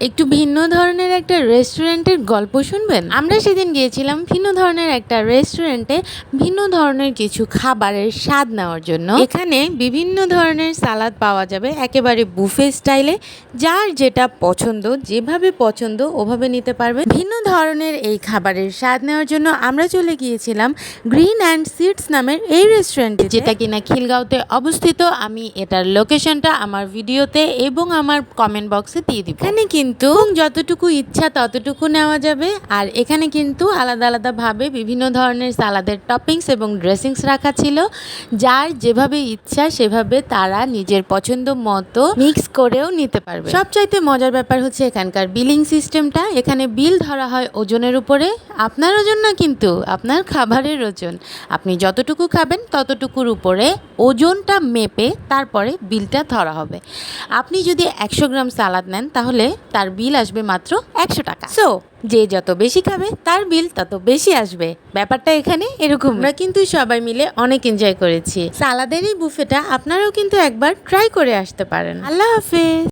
একটু ভিন্ন ধরনের একটা রেস্টুরেন্টের গল্প শুনবেন? আমরা সেদিন গিয়েছিলাম ভিন্ন ধরনের একটা রেস্টুরেন্টে ভিন্ন ধরনের কিছু খাবারের স্বাদ নেওয়ার জন্য। এখানে বিভিন্ন ধরনের সালাদ পাওয়া যাবে একেবারে বুফে স্টাইলে, যার যেটা পছন্দ, যেভাবে পছন্দ ওভাবে নিতে পারবে। ভিন্ন ধরনের এই খাবারের স্বাদ নেওয়ার জন্য আমরা চলে গিয়েছিলাম গ্রিন অ্যান্ড সিডস নামের এই রেস্টুরেন্টে, যেটা কিনা খিলগাঁওতে অবস্থিত। আমি এটার লোকেশনটা আমার ভিডিওতে এবং আমার কমেন্ট বক্সে দিয়ে দিব। এখানে কিন্তু যতটুকু ইচ্ছা ততটুকু নেওয়া যাবে। আর এখানে কিন্তু আলাদা আলাদাভাবে বিভিন্ন ধরনের সালাদের টপিংস এবং ড্রেসিংস রাখা ছিল, যার যেভাবে ইচ্ছা সেভাবে তারা নিজের পছন্দ মতো মিক্স করেও নিতে পারবে। সবচাইতে মজার ব্যাপার হচ্ছে এখানকার বিলিং সিস্টেমটা। এখানে বিল ধরা হয় ওজনের উপরে। আপনার ওজন না, কিন্তু আপনার খাবারের ওজন। আপনি যতটুকু খাবেন ততটুকুর উপরে ওজনটা মেপে তারপরে বিলটা ধরা হবে। আপনি যদি 100 গ্রাম সালাদ নেন তাহলে তার বিল আসবে মাত্র 100 টাকা। সো যে যত বেশি খাবে তার বিল তত বেশি আসবে। ব্যাপারটা এখানে এরকম। আমরা কিন্তু সবাই মিলে অনেক এনজয় করেছি। সালাদের এই বুফেটা আপনারাও কিন্তু একবার ট্রাই করে আসতে পারেন। আল্লাহ হাফেজ।